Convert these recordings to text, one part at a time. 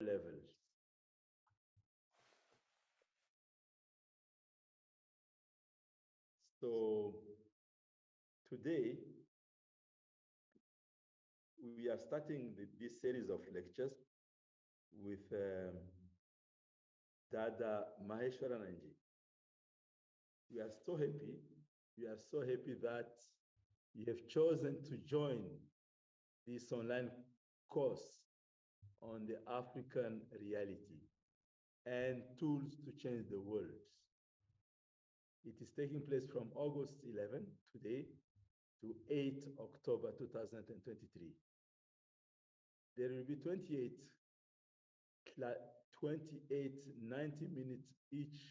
levels. So today we are starting this series of lectures with Dada Maheshwarananji. We are so happy. We are so happy that you have chosen to join this online course on the African reality and tools to change the world. It is taking place from August 11, today, to 8 October 2023. There will be 28 90-minute each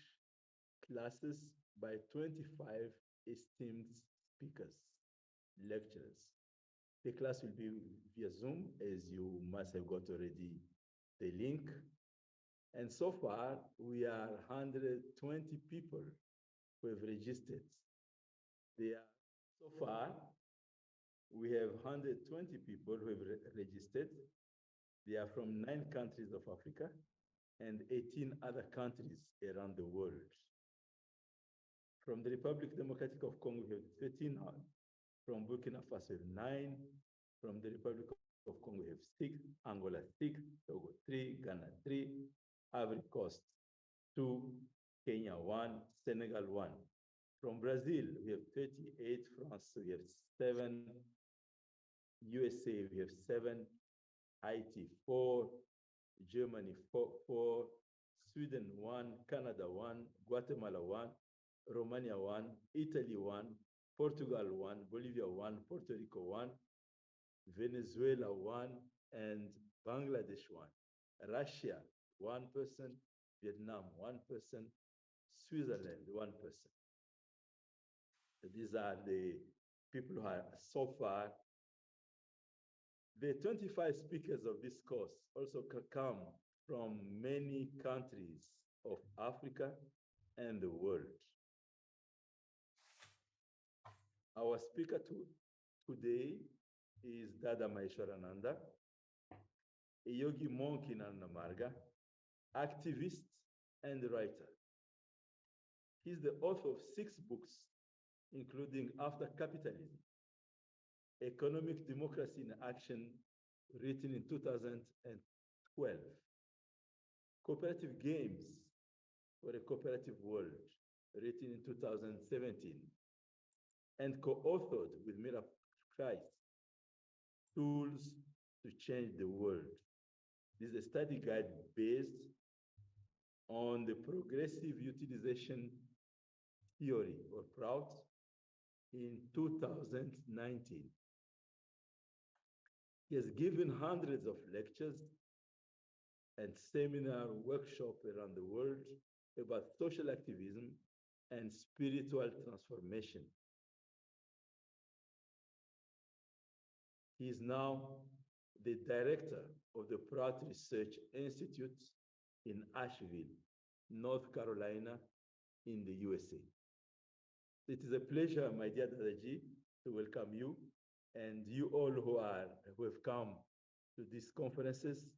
classes by 25 esteemed speakers, lecturers. The class will be via Zoom, as you must have got already the link. And so far, we are 120 people who have registered. So far, we have 120 people who have registered. They are from 9 countries of Africa and 18 other countries around the world. From the Republic Democratic of Congo, we have 13. From Burkina Faso, 9. From the Republic of Congo, we have 6. Angola, 6. Togo, 3. Ghana, 3. Ivory Coast, 2. Kenya, 1. Senegal, 1. From Brazil, we have 38. France, we have 7. USA, we have 7. Haiti, 4. Germany, 4. Sweden, 1. Canada, 1. Guatemala, 1. Romania, 1. Italy, 1. Portugal, 1. Bolivia, 1. Puerto Rico, 1. Venezuela, 1. And Bangladesh, 1. Russia, 1 person. Vietnam, 1 person. Switzerland, 1 person. These are the people who are so far. The 25 speakers of this course also come from many countries of Africa and the world. Our speaker today is Dada Maheshwarananda, a yogi monk in Annamarga, activist and writer. He's the author of 6 books, including After Capitalism, Economic Democracy in Action, written in 2012, Cooperative Games for a Cooperative World, written in 2017, and co-authored with Mira Christ, Tools to Change the World. This is a study guide based on the progressive utilization theory, or PROUT, in 2019. He has given hundreds of lectures and seminar workshops around the world about social activism and spiritual transformation. He is now the director of the Pratt Research Institute in Asheville, North Carolina, in the USA. It is a pleasure, my dear Dadaji, to welcome you and you all who have come to these conferences.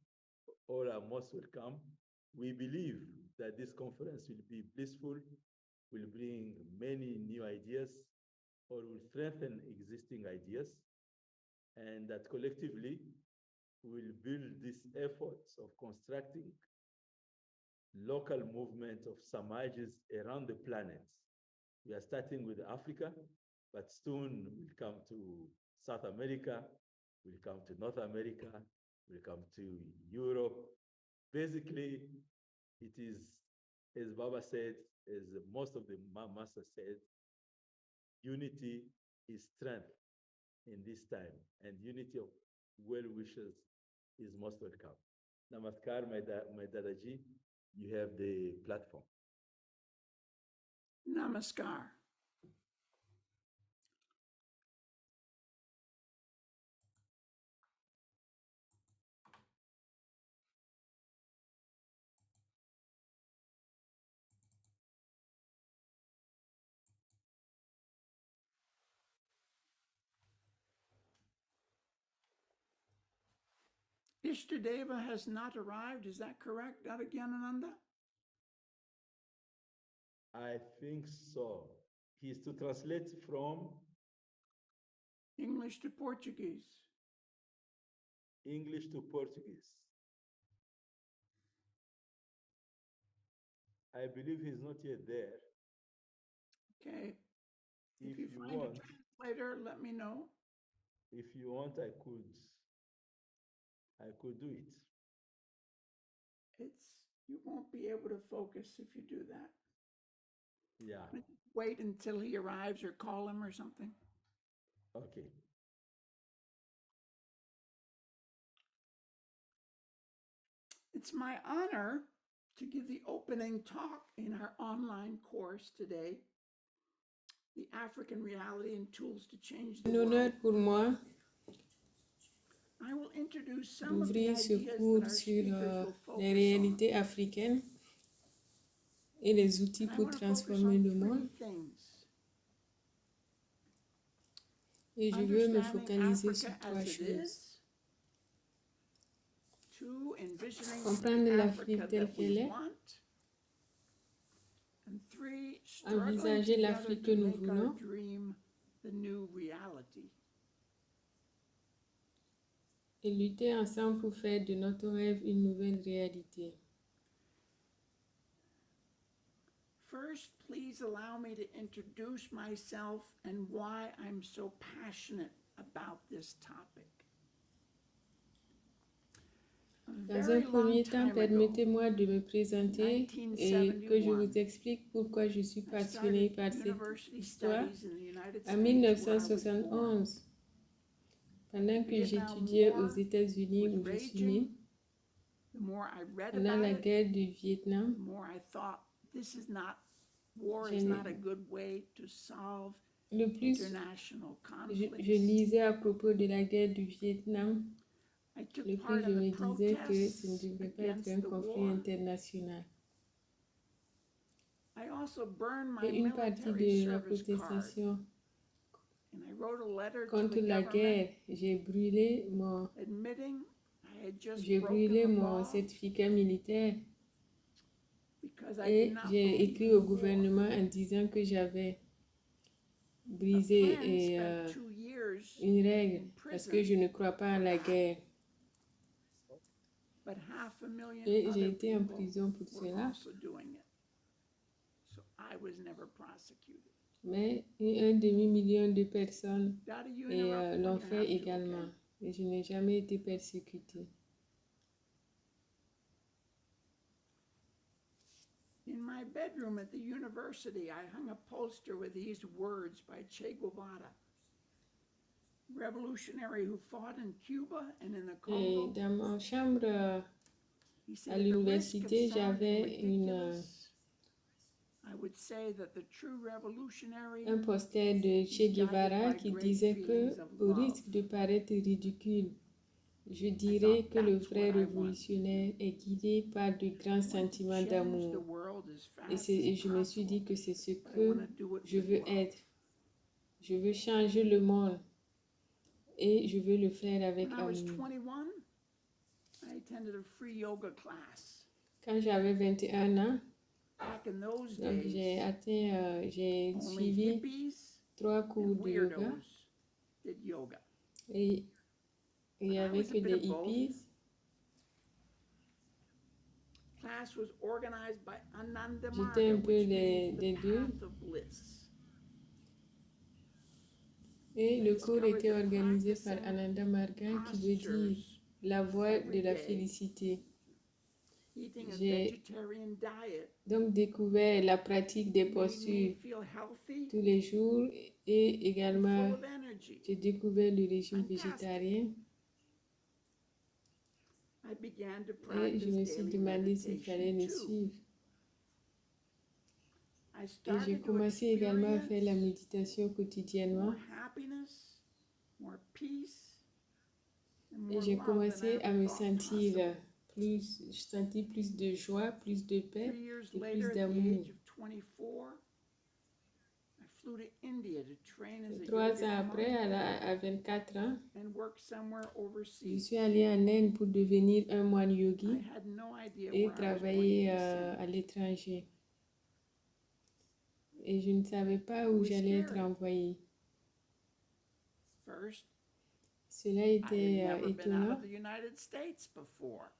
All are most welcome. We believe that this conference will be blissful, will bring many new ideas, or will strengthen existing ideas, and that collectively will build these efforts of constructing local movement of Samajas around the planet. We are starting with Africa, but soon we'll come to South America, we'll come to North America, we'll come to Europe. Basically, it is, as Baba said, as most of the master said, unity is strength in this time, and unity of well-wishers is most welcome. Namaskar, my Dadaji, you have the platform. Namaskar. Ishtadeva has not arrived. Is that correct, Gyanananda? I think so. He is to translate from English to Portuguese. English to Portuguese. I believe he's not yet there. Okay. If If you you find want, a translator, let me know. if you want, I could do it. You won't be able to focus if you do that. Yeah. Wait until he arrives or call him or something. Okay. It's my honor to give the opening talk in our online course today, The African Reality and Tools to Change the Un honneur World. pour moi I will introduce some of the d'ouvrir ce ideas that cours our sur speakers will les focus on. réalités africaines et les outils And I pour want to focus transformer on le three monde. things. Et je veux me Understanding focaliser sur Africa trois as it choses. is. Two, envisioning Comprendre the l'Afrique Africa telle that qu'elle we est. want. And three, struggling Envisager together l'Afrique que to nous make our voulons. dream the new reality. Et lutter ensemble pour faire de notre rêve une nouvelle réalité. First, please allow me to introduce myself and why I'm so passionate about this topic. Dans un premier temps, permettez-moi de me présenter et que je vous explique pourquoi je suis passionnée par cette histoire. En 1971, pendant que j'étudiais aux États-Unis où je suis née, pendant la guerre du Vietnam, le plus je lisais à propos de la guerre du Vietnam, le plus je me disais que ce ne devrait pas être un conflit international. Et une partie de la protestation contre la guerre, j'ai brûlé mon certificat militaire et j'ai écrit au gouvernement en disant que j'avais brisé une règle parce que je ne crois pas à la guerre. Et j'ai été en prison pour cela. Mais un demi-million de personnes l'ont fait également. Et je n'ai jamais été persécutée. In my bedroom at the university, I hung a poster with these words by Che Guevara, revolutionary who fought in Cuba and in the Congo. Et dans ma chambre à l'université, j'avais un poster de Che Guevara qui disait que, au risque de paraître ridicule, je dirais que le vrai révolutionnaire est guidé par de grands sentiments d'amour. Et je me suis dit que c'est ce que je veux être. Je veux changer le monde et je veux le faire avec amour. Quand j'avais 21 ans, donc j'ai suivi 3 cours de yoga et il n'y avait que des hippies. J'étais un peu des deux. Et le cours était organisé par Ananda Marga qui veut dire la voie de la félicité. J'ai donc découvert la pratique des postures tous les jours et également j'ai découvert le régime végétarien. Et je me suis demandé s'il fallait le suivre. Et j'ai commencé également à faire la méditation quotidiennement. Et j'ai commencé à me sentir plus de joie, plus de paix et plus d'amour. flew to India to train as a 3 ans yoga après, monk à 24 ans, and work somewhere je overseas. suis allée en Inde pour devenir un moine I yogi had no idea et where I was going travailler to be sent. à l'étranger. Et je ne savais pas où was j'allais être scary. envoyée. First, Cela I had était never been out étonnant. of the United States before.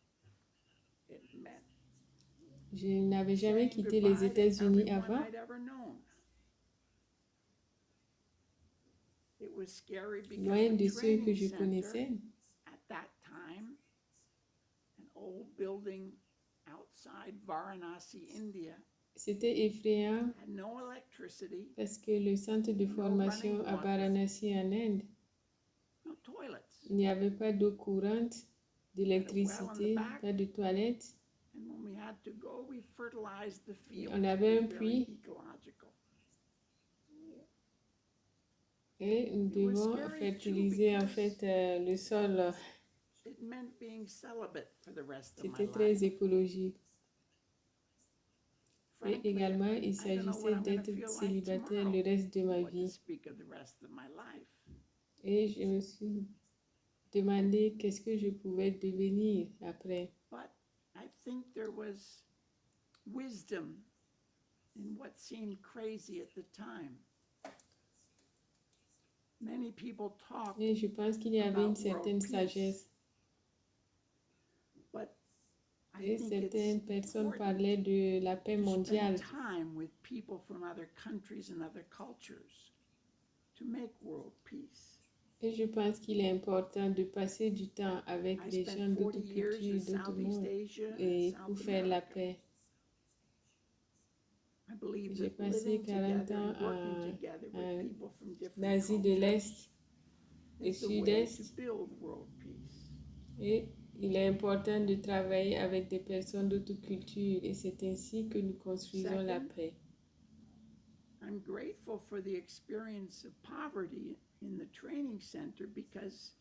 It meant Je n'avais jamais saying quitté les goodbye to États-Unis everyone avant. I'd ever known. It was scary because Loin the de ceux que training je center connaissais. at that time, an old building outside Varanasi, India, C'était effrayant had no electricity, parce que le centre de formation à Varanasi en Inde, no toilets. il n'y avait pas d'eau courante, d'électricité, pas de toilettes. And when we had to go, we fertilized the fields. On avait un It was very puits ecological. et nous devons fertiliser en fait le sol. It meant being celibate for the rest of my C'était life. très écologique. Et Frankly, également, il I don't know what s'agissait I'm gonna d'être feel like célibataire tomorrow, le reste de ma what to vie. speak of the rest of my life. Et je me suis demandé qu'est-ce que je pouvais devenir après. But I think there was wisdom in what seemed crazy at the time. Many people talk, Et je pense qu'il y avait une certaine sagesse. but I Et think certaines it's personnes important parlaient de la paix to mondiale. spend time with people from other countries and other cultures to make world peace. Et je pense qu'il est important de passer du temps avec I les spent gens 40 d'autres years in cultures, d'autres Southeast mondes, Asia et and pour South faire la America. paix. I believe J'ai that passé living 40 together ans and working together with people from en different Asie de cultures l'Est et is the way to Sud-Est. build world peace. Et il est important de travailler avec des personnes d'autres cultures et c'est ainsi que nous construisons la Second, paix. I'm grateful for the experience of poverty in the training center because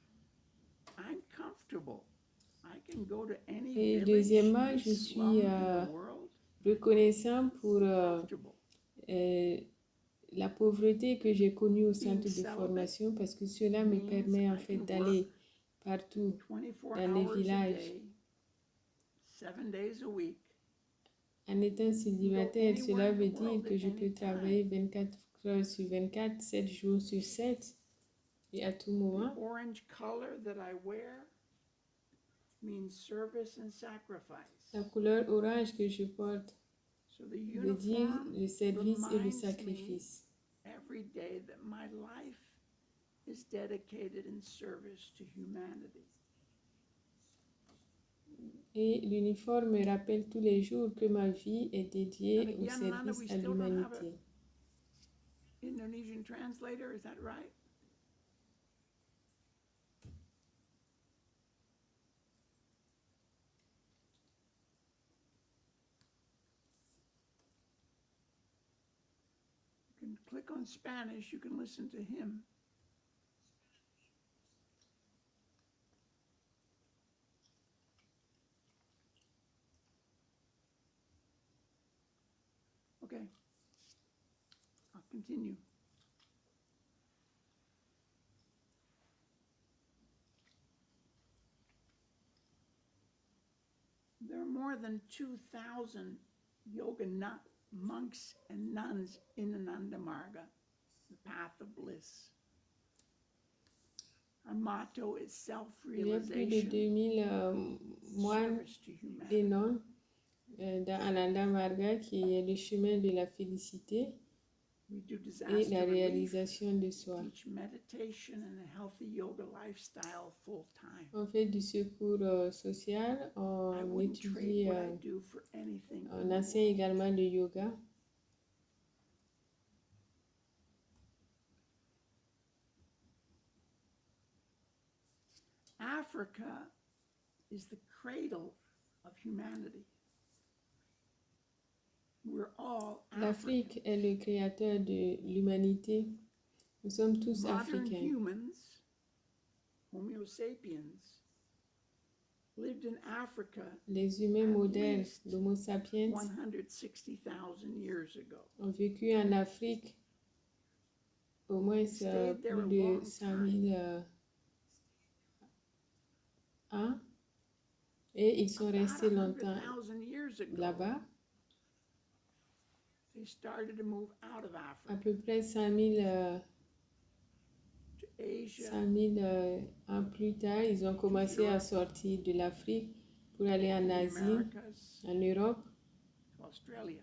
I'm comfortable. I can go to any Et village, deuxièmement, any je slum suis in the world, reconnaissant pour comfortable. la pauvreté que j'ai connue au Being centre de celibate formation parce que cela me means permet en I fait can d'aller work partout 24 dans les hours a villages. day, 7 days a week. En étant célibataire, cela veut dire que je peux anytime. travailler 24 heures sur 24, 7 jours sur 7 et à tout The moment. orange color that I wear means service and sacrifice. La couleur orange que je porte So the veut dire uniform le service et le reminds me sacrifice. every day that my life is dedicated in service to humanity. Et l'uniforme me rappelle tous les jours que ma vie est dédiée au service à l'humanité. Indonesian translator, is that right? You can click on Spanish, you can listen to him. Okay, I'll continue. There are more than 2,000 yoga monks and nuns in Ananda Marga, the path of bliss. Our motto is Il y a plus de self-realization, 2000 moines service to et humanity. nonnes dans Ananda Marga qui est le chemin de la félicité We do et disaster la relief, réalisation de soi. teach meditation and a healthy yoga lifestyle full time. On fait du secours social, I on wouldn't étudie, trade what I do for anything. in on the enseigne world. également le yoga. Africa is the cradle of humanity. We're all African. L'Afrique est le créateur de l'humanité. Nous sommes tous Modern africains. humans, Homo sapiens, lived in Africa Les humains at modernes, least l'Homo sapiens, 160,000 years ago. ont vécu en Afrique au moins stayed there a plus de long 100 time. 000 ans et ils sont About restés longtemps 100,000 years ago, là-bas. they started to move out of À Africa peu près 100 000 to Asia, 100 000 ans plus tard, ils ont commencé à sortir de l'Afrique pour aller en the Asie, Americas, en Europe, to Australia.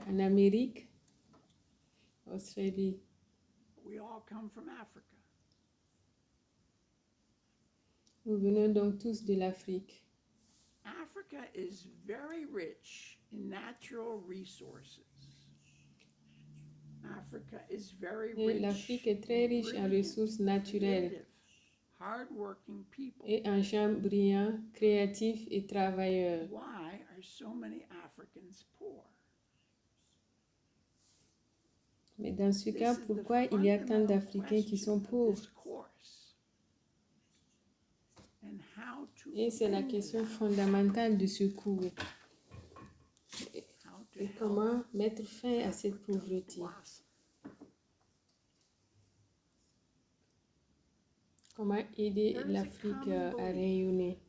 en Amérique, Australie. We all come from Africa. Nous venons donc tous de l'Afrique. Africa is very rich in natural resources. Africa is very Et rich l'Afrique est très in riche en brilliant, ressources naturelles creative, hardworking people. et en gens brillants, créatifs et travailleurs. Why are so many Africans poor? Mais dans ce This cas, is the pourquoi il y a tant fundamental d'Africains qui sont question of pauvres? this course. And how to Et c'est la end question that, fondamentale de ce cours. how to Et help comment mettre fin à cette Africa pauvreté? blossom. Comment aider There is a l'Afrique common à belief rayonner?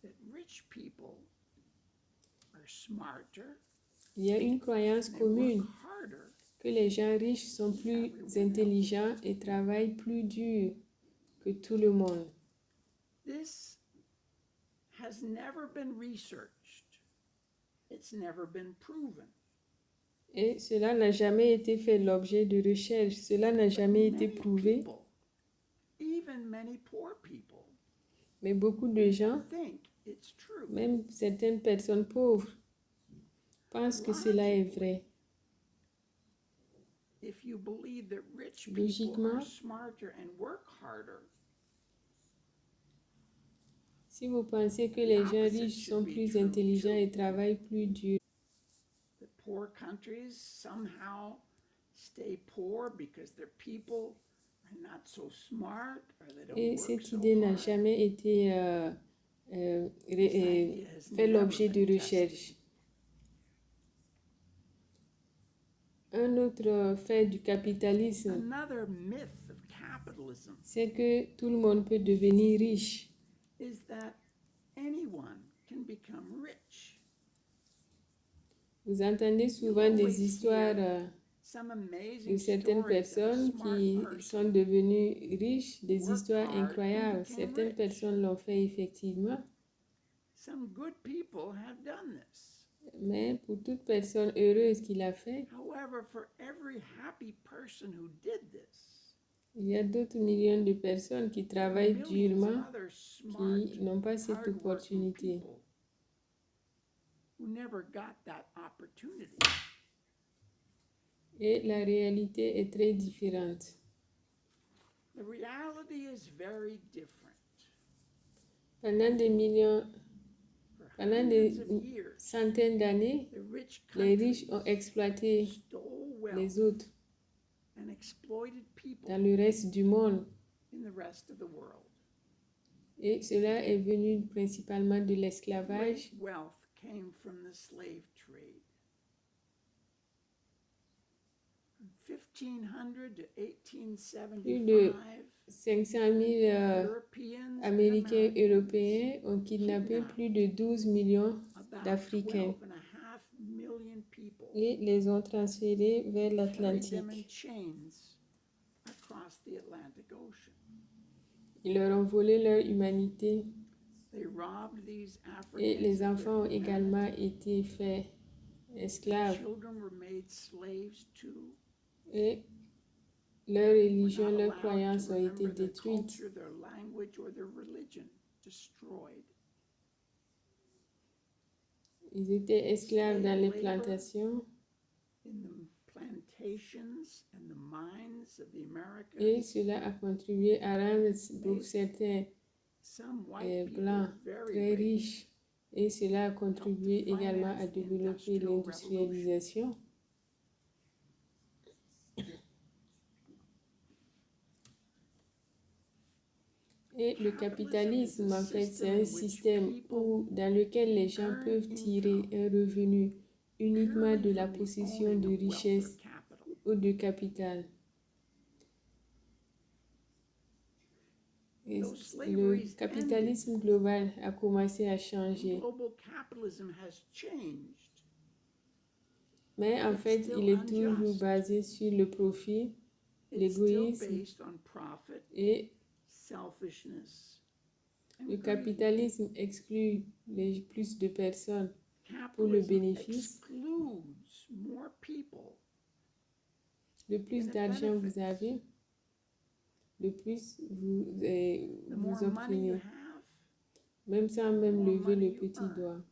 that rich people are smarter Il y a une croyance and they commune work harder que les gens riches sont plus intelligents et travaillent plus dur que tout le monde. This has never been researched. It's never been proven. Et cela n'a jamais été fait l'objet de recherche, cela n'a jamais été Many prouvé, people, even many poor people, mais beaucoup de gens, think it's true. même certaines personnes pauvres, pensent que cela est vrai. If you believe that rich people Logiquement, are smarter and work harder, si vous pensez que les gens riches sont plus intelligents et travaillent plus dur, the poor countries somehow stay poor because their people are not so smart or they don't et work cette so idée n'a hard. jamais été This idea has fait never l'objet de been tested. recherche. Un autre fait du capitalisme, Another myth of capitalism c'est que tout le monde peut devenir riche. is that anyone can become rich. Vous entendez souvent des histoires Some de amazing certaines stories of a personnes smart qui sont person. devenues riches, des worked histoires hard and incroyables. became Certaines rich. personnes l'ont fait effectivement, Some good people have done this. mais pour toute personne heureuse qui l'a fait, However, for every happy person who did this, il y a d'autres millions de personnes qui there are travaillent millions of durement, other smart, qui n'ont pas cette hardworking opportunité. people who never got that opportunity. Et la réalité est très différente. The reality is very different. Pendant des millions, For pendant hundreds des of years, centaines d'années, the rich les riches countries ont exploité stole wealth les autres and exploited people dans le reste du monde. in the rest of the world. Et cela est venu principalement de l'esclavage. Great wealth came from the slave trade. From 1500 to Plus de 1875, 500 000 Europeans and Américains Americans, européens ont kidnappé plus de 12 millions about d'Africains 12.5 million people, et les ont transférés vers carried them in l'Atlantique. chains across the Atlantic Ocean. Ils leur ont volé leur humanité They robbed these et Africans les of their enfants ont également humanity. été faits esclaves Children were made slaves too. et leur Were religion, not leurs allowed croyances to ont été remember their détruites. culture, their language, or their religion destroyed. Ils étaient esclaves dans les Slave labor plantations in the plantations and the mines of the et Americas. cela a contribué à rendre pour certains Some white people blancs very très rich. riches et cela a contribué également à finance the développer Industrial l'industrialisation. Et le capitalisme, en fait, c'est un système dans lequel les gens peuvent tirer un revenu uniquement de la possession de richesses ou de capital. Et Though le slavery's ended, capitalisme global a commencé à and changer. global capitalism has changed. Mais en It's fait, still il est toujours unjust. basé sur le profit, It's still l'égoïsme based on profit, et selfishness, le and greed. capitalisme exclut plus de personnes pour le Capitalism bénéfice. excludes more people Le plus than it d'argent benefits. vous avez, le plus vous The more vous money you opprimez, have, même sans même more lever money le you petit earn. doigt.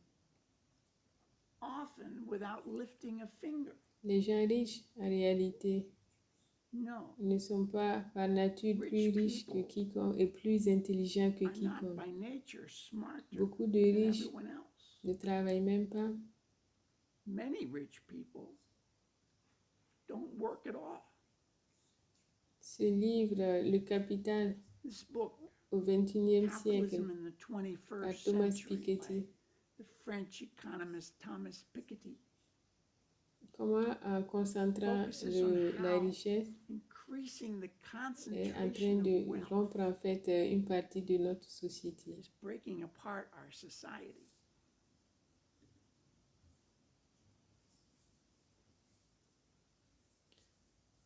Often without lifting a finger. Les gens riches, en réalité, No, ne sont pas par nature plus Rich riches que people quiconque et plus intelligents que are not quiconque. by nature smarter Beaucoup de than riches everyone else. ne travaillent même pas. Many rich people don't work at all. Ce livre, Le Capital This book, au XXIe siècle, Capitalism in the par 21st Thomas Century, Piketty. by the French economist Thomas Piketty, Comment, en concentrant focuses on la how richesse, increasing the est en train concentration of de wealth rompre en fait une partie de notre société. is breaking apart our society.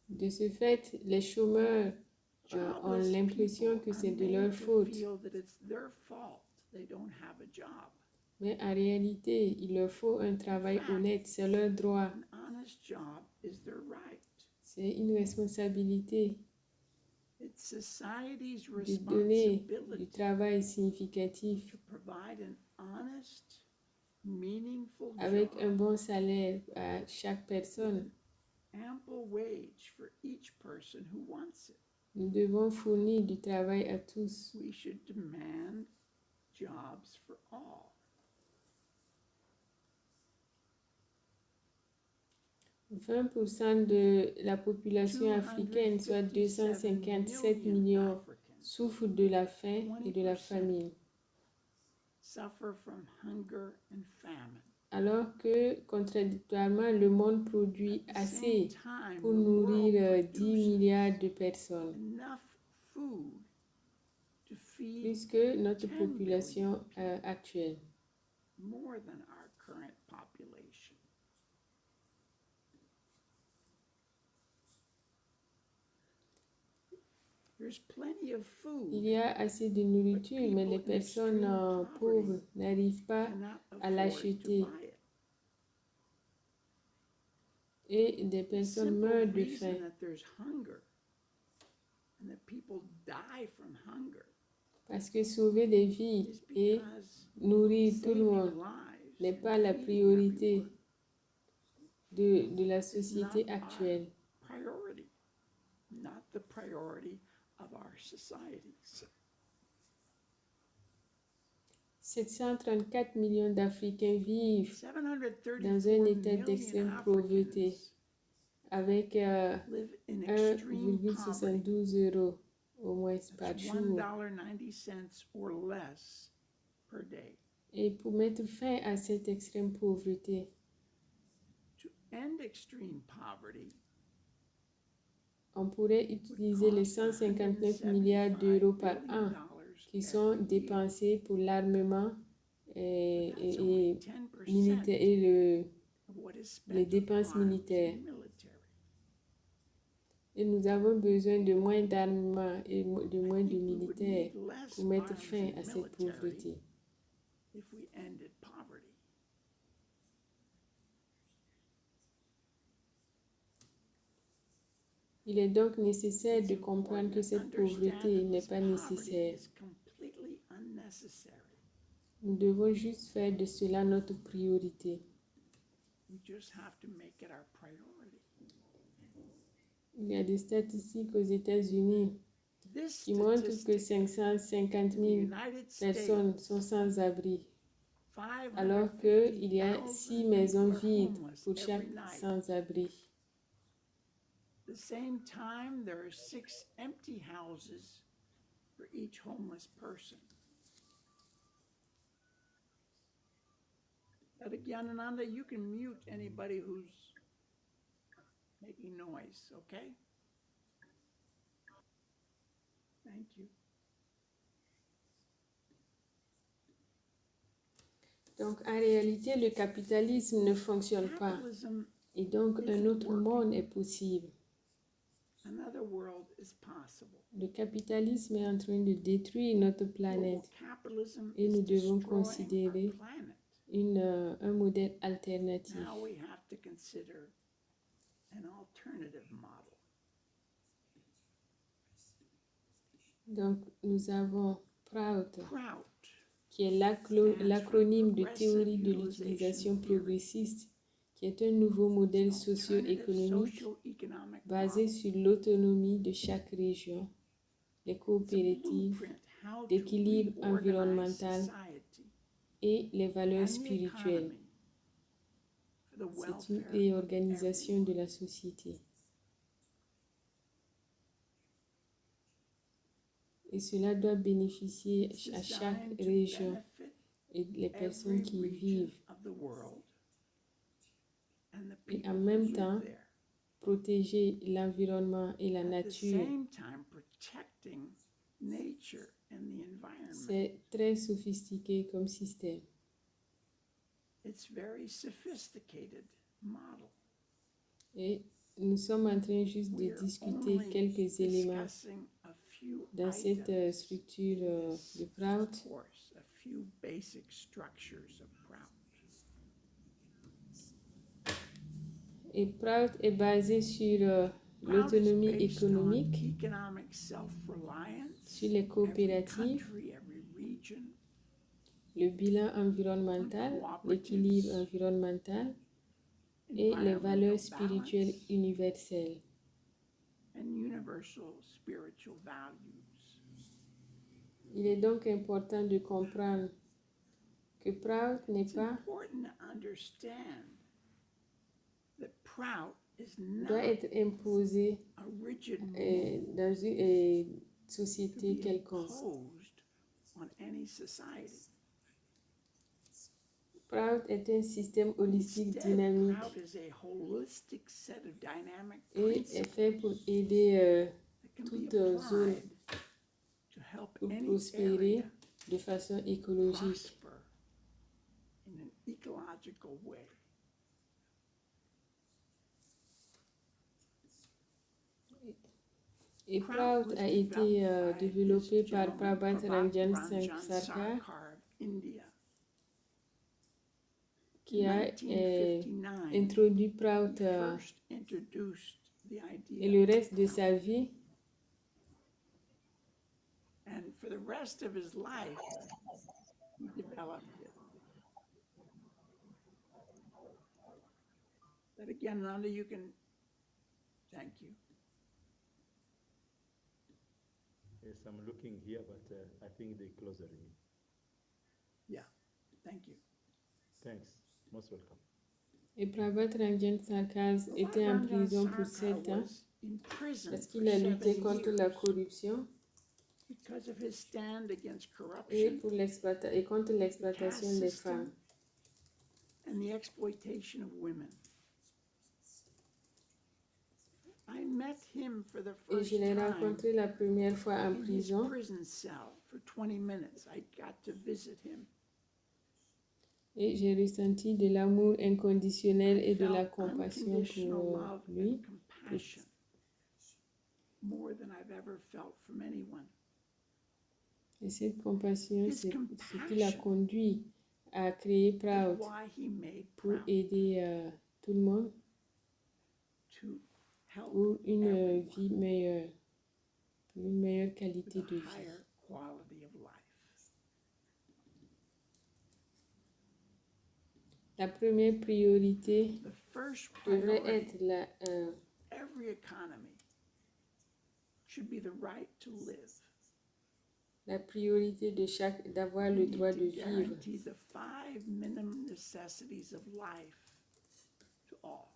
De ce fait, les chômeurs ont Jobless l'impression people que are c'est de made leur to faute. feel that it's their fault they don't have a job. Mais en réalité, il leur faut un travail fact, honnête, c'est leur droit, An honest job is their right. c'est une responsabilité It's society's de donner du responsibility travail significatif to provide an honest, meaningful avec un job, bon salaire à chaque personne. ample wage for each person who wants it. Nous devons fournir du travail à tous. We should demand jobs for all. 20% de la population africaine, soit 257 millions, souffrent de la faim et de la famine, Suffer from hunger and famine. alors que, contradictoirement, le monde produit At the assez same time, pour the nourrir world 10 produces milliards de personnes, enough food to feed plus que notre 10 population billion people, actuelle. more than our current population. There's plenty of food. Il y a assez de nourriture, mais les personnes pauvres n'arrivent pas Cannot à afford to l'acheter buy it. et des The personnes simple meurent de reason faim that there's hunger and that people die from hunger parce que sauver des vies is et because nourrir tout le saving monde lives n'est and pas la feeding priorité everyone de la is société not our actuelle. priority, not the priority of our societies. 734 millions d'Africains vivent 734 dans un état million d'extrême pauvreté Africans avec live in extreme poverty. 1,72 € au moins par That's jour. $1.90 or less per day. Et pour mettre fin à cette extrême pauvreté, To end extreme poverty, on pourrait utiliser les 159 milliards d'euros par an qui sont dépensés pour l'armement et militaire et les dépenses militaires. Et nous avons besoin de moins d'armement et de moins de militaires pour mettre fin à cette pauvreté. If we ended poverty. Il est donc nécessaire de comprendre que cette pauvreté n'est pas nécessaire. Nous devons juste faire de cela notre priorité. Il y a des statistiques aux États-Unis qui montrent que 550 000 personnes sont sans abri, alors qu'il y a 6 maisons vides pour chaque sans-abri. At the same time, there are 6 empty houses for each homeless person. Gyanananda, you can mute anybody who's making noise, okay? Thank you. Donc, en réalité, le capitalisme ne fonctionne pas. Capitalism, Et donc, un autre monde est possible. another world is possible. Le capitalisme est en train de détruire notre Global planète capitalism et is nous devons destroying our considérer planet. un modèle alternatif. Now we have to consider an alternative model. Donc, nous avons PROUT, Prout qui est l'acronyme de théorie de l'utilisation progressiste, qui est un nouveau modèle socio-économique socio-economic basé model. sur l'autonomie de chaque région, les It's a coopératives blueprint how to d'équilibre reorganize environnemental society et les valeurs and the spirituelles. economy for the C'est une welfare of réorganisation de everyone. la société. Et cela doit bénéficier It's à chaque designed to région benefit et les personnes every qui y region vivent. of the world and the Et people en who même live temps, there. protéger l'environnement et la At the nature. same time, protecting nature and the environment. C'est très sophistiqué comme système. It's very sophisticated model. Et nous sommes en train juste de We are discuter only quelques éléments discussing a few dans cette items structure in de this Prout. course, a few basic structures of Prout. Et Prout est basé sur Prout is l'autonomie based on économique, economic self-reliance, sur les every coopératives, country, every region, le bilan environnemental, l'équilibre environnemental et les valeurs environmental spirituelles balance, universelles. and universal spiritual values. Il est donc important de comprendre que Prout n'est It's pas important to understand that Prout is doit not être imposé a rigid rule dans une to société be quelconque. imposed on any society. Prout est un système holistique Instead, dynamique Prout is a holistic set of dynamic et est principles fait pour aider that can be toute zone applied to help pour any prospérer area de façon écologique. prosper in an ecological way. Et Prout Prout was a été developed by développé this par gentleman, Prabhat Prabhat Ranjan Ranjan Sarkar, Sarkar of India. qui In a 1959, introduit Prout he first introduced the et idea, le reste de sa vie. and for the rest of his life, he developed it. But again, Nanda, you can, thank you. Yes, I'm looking here, but I think they closed the ring. Yeah, thank you. Thanks. Most welcome. Et Prabhat Ranjan Sarkar était en Ranjan prison pour Sarkar 7 ans was in prison parce for qu'il a lutté 7 contre la years corruption because of his stand against et, corruption, et contre l'exploitation caste des system, femmes. and the exploitation of women. I met him for the Et first je l'ai time rencontré la première fois en in his prison. prison cell for 20 minutes. I got to visit him. Et j'ai ressenti de l'amour inconditionnel et I de la felt compassion unconditional pour love lui. and compassion more than I've ever felt from anyone. Et cette compassion, His c'est ce qui l'a compassion conduit à créer is Prout why he made pour Prout, aider tout le monde to help pour une everyone vie meilleure, pour une meilleure with qualité a de vie. higher quality of life. La première priorité The first devrait priority, être every economy should be the right to live. la priorité de chaque d'avoir We le need droit to de vivre. guarantee the 5 minimum necessities of life to all.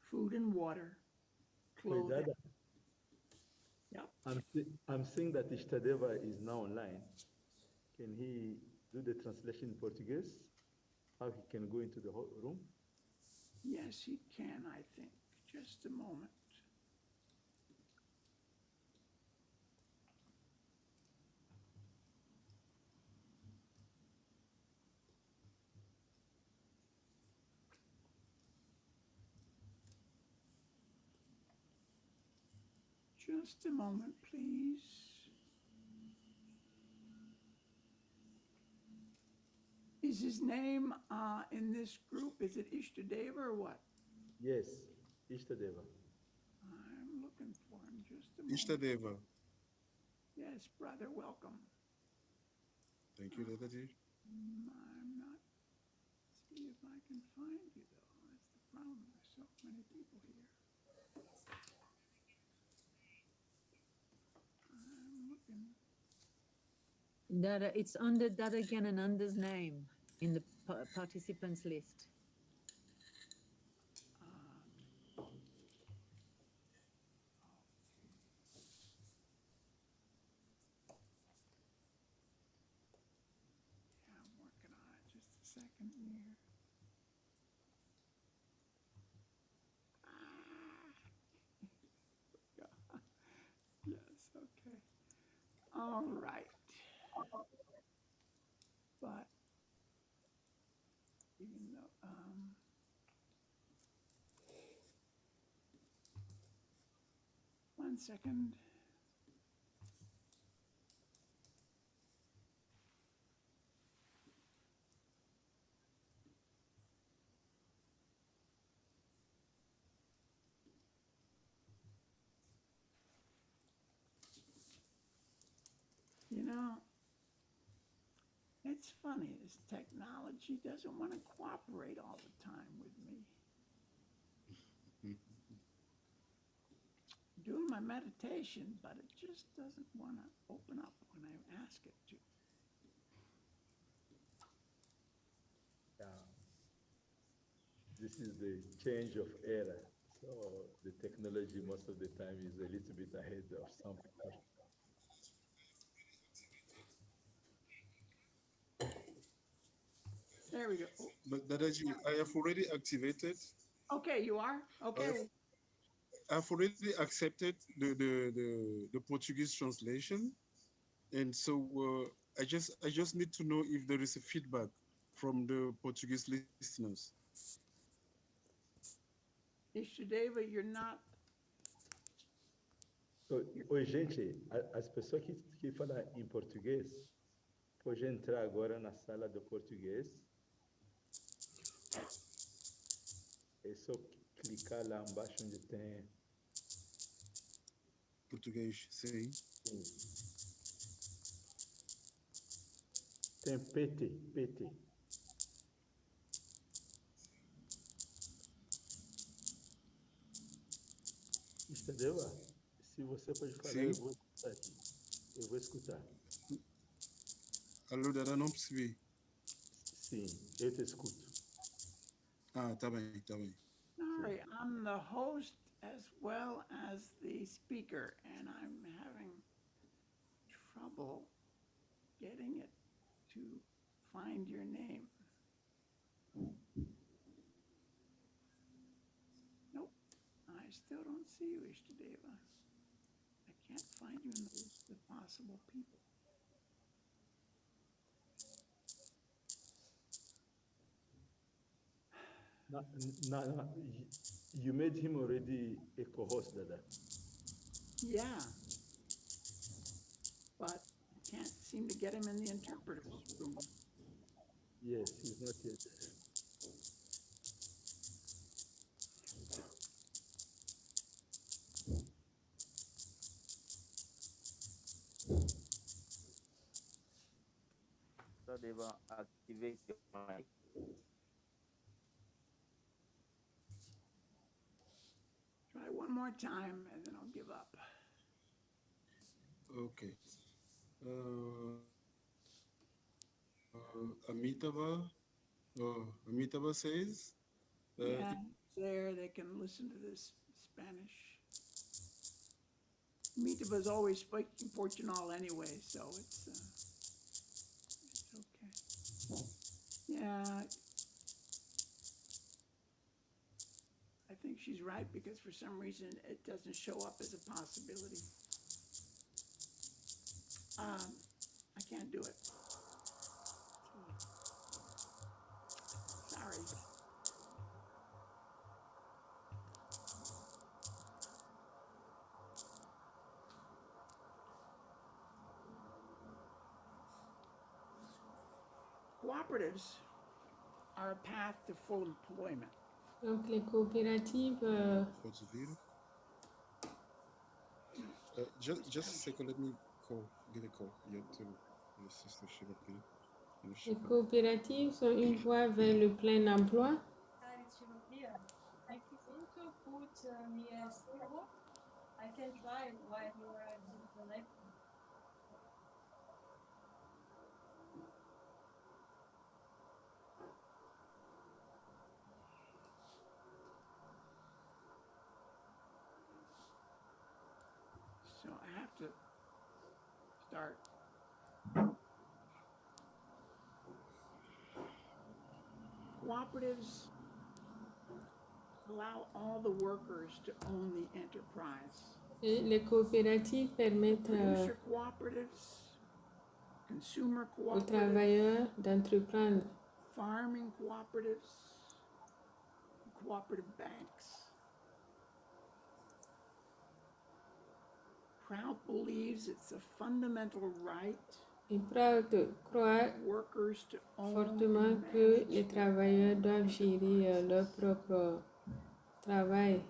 Food and water, Wait, clothing. Dada, Yep. I'm seeing that Ishtadeva is now online. Can he do the translation in Portuguese? How he can go into the room? Yes, he can, I think. Just a moment. Just a moment, please. Is his name in this group? Is it Ishtadeva or what? Yes, Ishtadeva. I'm looking for him. Just a moment. Ishtadeva. Yes, brother, welcome. Thank you, Dadaji. I'm not. See if I can find you, though. That's the problem. There's so many people here. I'm looking. Dada, it's under Dada Gyanananda's name in the participants list. Yeah, I'm working on it. Just a second here. Yes, okay. All right. But even though, one second. You know, it's funny, this technology doesn't want to cooperate all the time with me. Doing my meditation, but it just doesn't want to open up when I ask it to. Yeah. This is the change of era. So the technology most of the time is a little bit ahead of something. There we go. But Dadaji, I have already activated. Okay, you are? Okay. I've already accepted the Portuguese translation, and so I just need to know if there is a feedback from the Portuguese listeners. Ishtadeva, you're not. Oi, gente, as pessoas que falam em português, pode entrar agora na sala do português. É só clicar lá embaixo onde tem. Português, sim. Tem PT. Entendeu? Se você pode falar, Sim. eu vou escutar aqui. Eu vou escutar. Alô, Dada, não percebi. Sim, eu te escuto. Ah, tá bem, tá bem. All right, I'm the host as well as the speaker, and I'm having trouble getting it to find your name. Nope, I still don't see you, Ishtadeva. I can't find you in the list of possible people. No, you made him already a co-host, Dada. Yeah, but I can't seem to get him in the interpreter's room. Yes, he's not yet there. So they will activate your mic. Try one more time and then I'll give up. Okay. Amitabha says. Yeah, there they can listen to this Spanish. Mitava's always speaking Portugal anyway, so it's okay. Yeah, I think she's right because for some reason it doesn't show up as a possibility. I can't do it. Sorry. Cooperatives are a path to full employment. Donc les coopératives, Portuguese. Just a second, let me get a call. Yeah, to the sister Shibaki. les coopératives sont une voie vers le plein emploi. I can try while you are disconnected. So I have to start. Cooperatives allow all the workers to own the enterprise. Et les coopératives permettent Producer cooperatives, consumer aux cooperatives, travailleurs d'entreprendre. farming cooperatives, cooperative banks. Proud believes it's a fundamental right Et Proud croit of workers to own fortement and que manage les their travailleurs own doivent gérer enterprises. leur propre travail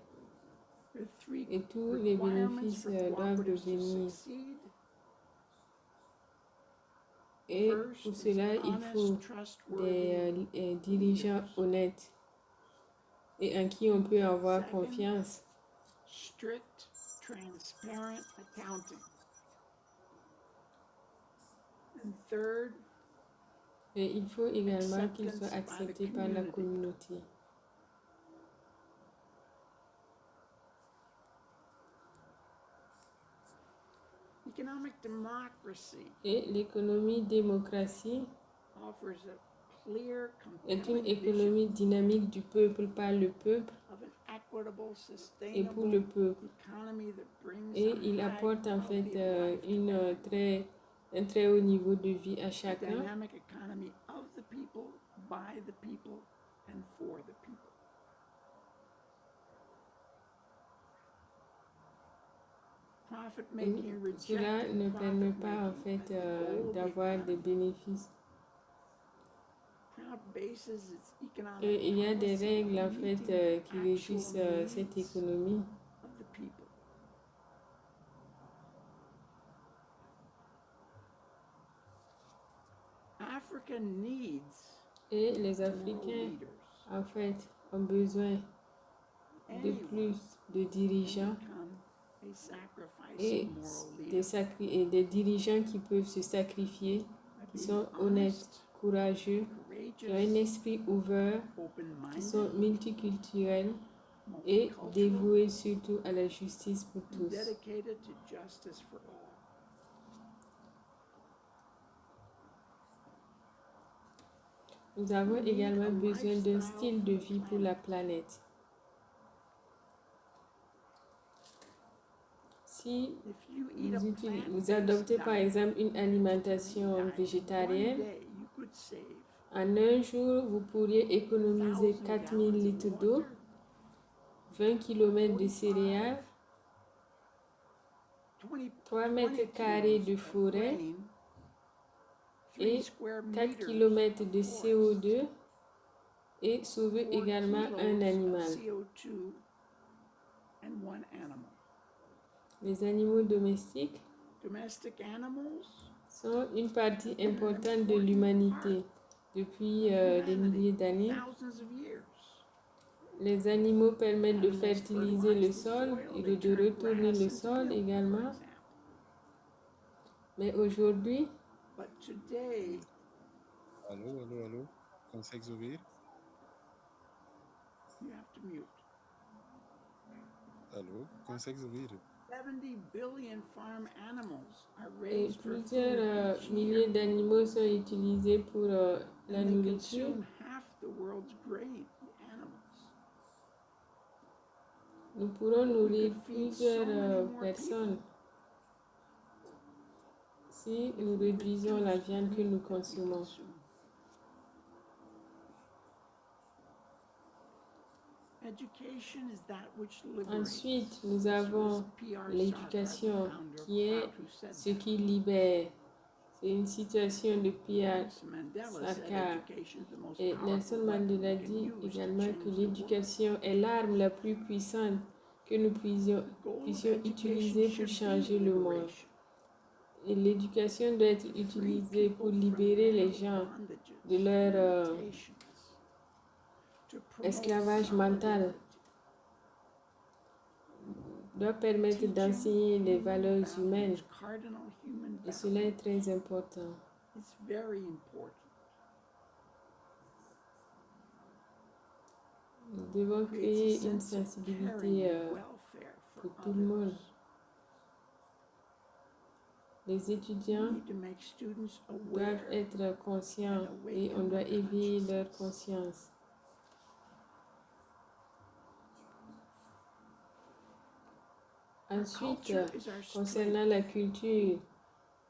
There are three et tous les requirements bénéfices for doivent cooperatives to revenir. succeed. Et First, pour it's cela, il faut honest, trustworthy des dirigeants honnêtes et en qui on peut avoir Second, confiance. strict, transparent accounting. And third, Et il faut également qu'ils acceptance soient by the acceptés par la community. communauté. Economic democracy Et l'économie démocratie offers a clear, est une compelling vision économie dynamique du peuple par le peuple of an equitable, et pour le sustainable peuple. economy that brings Et a il high apporte en fait quality of life to un très haut niveau de vie à a chacun. dynamic economy of the people, by the people, and for the people. Profit-making Et cela rejected ne permet pas en profit-making fait as the goal of the d'avoir des economy. bénéfices. Proud bases its economic Et il y a des policy règles on en fait meeting the qui actual régissent cette needs économie. of the people. Africa needs Et les moral Africains leaders. en fait ont besoin de Anyone plus de can dirigeants become a sacrificing et moral leader. et des dirigeants qui peuvent se sacrifier, By qui being sont honnêtes, honest, courageux, qui ont un courageous, esprit ouvert, qui open-minded, sont multiculturels et multicultural, dévoués surtout à la justice pour and tous. dedicated to justice for all. Nous avons également besoin d'un style de vie pour la planète. Si If you eat a vous adoptez par plant-based exemple une alimentation diet, one végétarienne, day you could save en un jour, vous pourriez économiser 1,000 4000 gallons litres of d'eau, water, 20 km de céréales, 3 mètres carrés de forêt et 4 km de CO2 et sauver également un animal. Les animaux domestiques Domestic animals sont une partie importante de l'humanité. Depuis des milliers d'années, thousands of years. les animaux permettent de fertiliser le sol et de retourner le sol également. Mais aujourd'hui, But today, Allô, consegues ouvir? you have to mute. Allô, consegues ouvir? 70 billion farm animals are et raised for food plusieurs each milliers year, d'animaux sont utilisés pour la and they nourriture. consume half the world's grain. The animals. Nous pourrons nourrir could feed plusieurs so many more personnes people si if nous we réduisons la reduce the viande que meat nous that we consommons. consume. Education is that which liberates. Ensuite, nous This was avons P.R. l'éducation Sarkar, the founder of qui est Proud, who said ce that. qui libère. C'est une situation de pillage. Nelson Mandela said Sarkar. education is the most Et Nelson powerful weapon Mandela we can dit use to également change que the world. l'éducation est l'arme la plus puissante que nous puissions The goal of utiliser education pour should changer be le monde. liberation, Et l'éducation doit être to free utilisée people pour from libérer les mental gens bondages de leur and limitations, to promote esclavage mental, solidarity, doit permettre teaching d'enseigner les human valeurs values, humaines. cardinal human Et cela est values. très important. It's very important. Nous devons Creates créer a une sense of caring sensibilité and welfare for pour tout le monde. others. Les We étudiants need to make students doivent aware être conscients and et on awaken doit their éveiller leur consciousness. conscience. Ensuite, Culture is our concernant strength.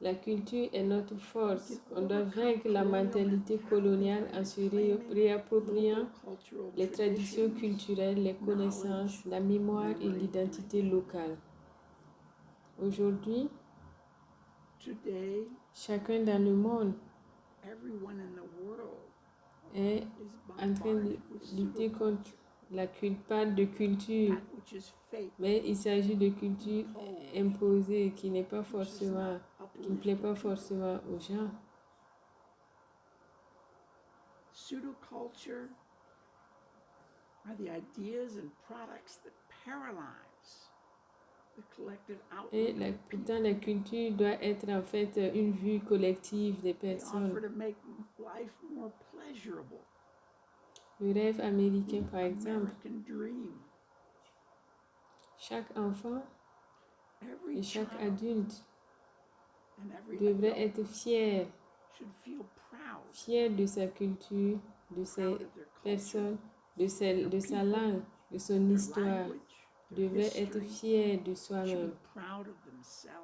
la culture est notre force. We can On doit overcome vaincre la colonial mentalité mentality coloniale by en se reclaiming réappropriant local cultural les traditions traditions, culturelles, les connaissances, knowledge, la mémoire et memory, l'identité and locale. Aujourd'hui, today, chacun dans le monde everyone in the world est is en train de bombarded with lutter contre pseudoculture, la parle de culture, that which is fake, mais il s'agit de culture imposed, imposée qui n'est pas which is forcément, not qui ne plaît uplifting pas people. forcément aux gens. Pseudoculture are the ideas and products that paralyze the collective Et outlook of pourtant, people. la culture doit être en fait une vue collective des They personnes. offer to make life more pleasurable. Le rêve américain, The par exemple, American dream. chaque enfant Every et chaque child adulte and every devrait adult être fier should de sa culture, de ses proud of their culture, personnes, de sa people, langue, de son their histoire, language, their devrait être history, fier de should soi-même. be proud of themselves.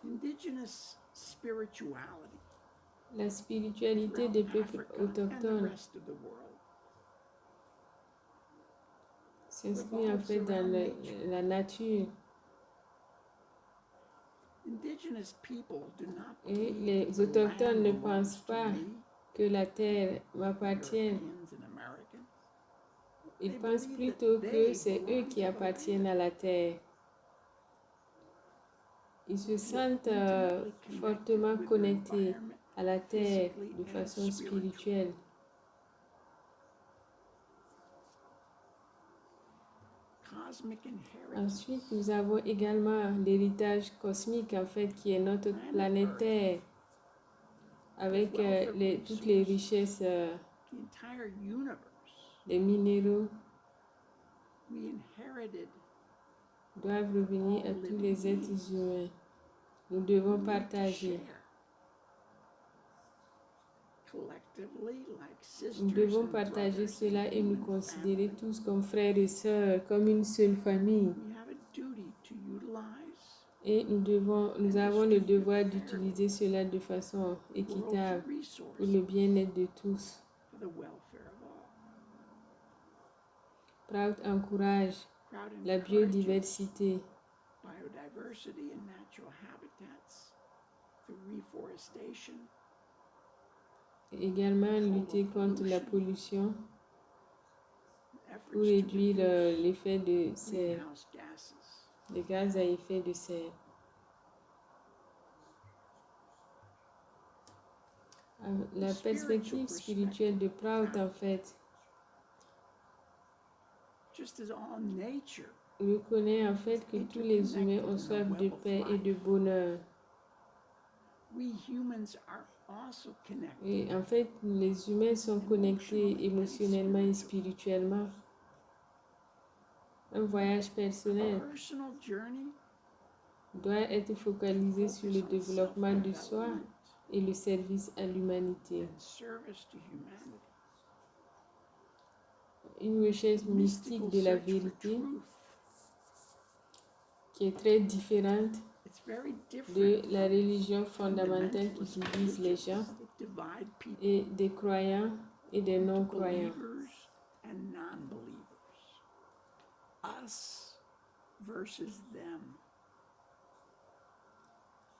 Indigenous spirituality La spiritualité throughout des peuples Africa and the autochtones rest of the world s'inscrit en fait dans la nature. Indigenous people do not Et believe les that the autochtones ne land pensent belongs to pas we, que la terre m'appartient. Europeans and Americans. Ils They pensent believe plutôt that que they c'est eux belong qui to the appartiennent land. à la terre. Ils se sentent Intimately fortement connected with their connectés environment, à la terre physically de and façon spiritually. spirituelle. Cosmic inheritance. Ensuite, nous avons également l'héritage cosmique, en fait, qui est notre planète Terre, avec toutes les richesses, The entire universe. les minéraux We inherited. doivent revenir à tous les êtres humains. Nous devons We need to partager. share. Collectively, like sisters Nous devons and partager brothers cela in et nous human considérer family. tous comme frères et sœurs, comme une seule famille. We have a duty to utilize Et nous avons le devoir d'utiliser cela de façon world's équitable pour resources le bien-être de tous. for the welfare of all. Proud encourage Crowd la encourages biodiversité, biodiversity and natural habitats through reforestation, et également lutter contre la pollution efforts pour to réduire reduce l'effet de serre, greenhouse gases. les gaz à effet de serre. La perspective spirituelle de Prout, en fait, Just as all nature, reconnaît en fait que tous les humains ont soif de paix et de bonheur. we humans are also connected. Et en fait, les humains sont connectés émotionnellement et spirituellement. Un voyage personnel Our personal journey doit être focalisé sur le focuses on développement de soi self-development et le service à l'humanité. and service to humanity. Une recherche mystique Mystical de la search for vérité truth. qui est très différente It's very de different la from religion fondamentale qui fundamentalist divise les gens religions that divide people et des croyants et des into non-croyants. believers and non-believers. us versus them.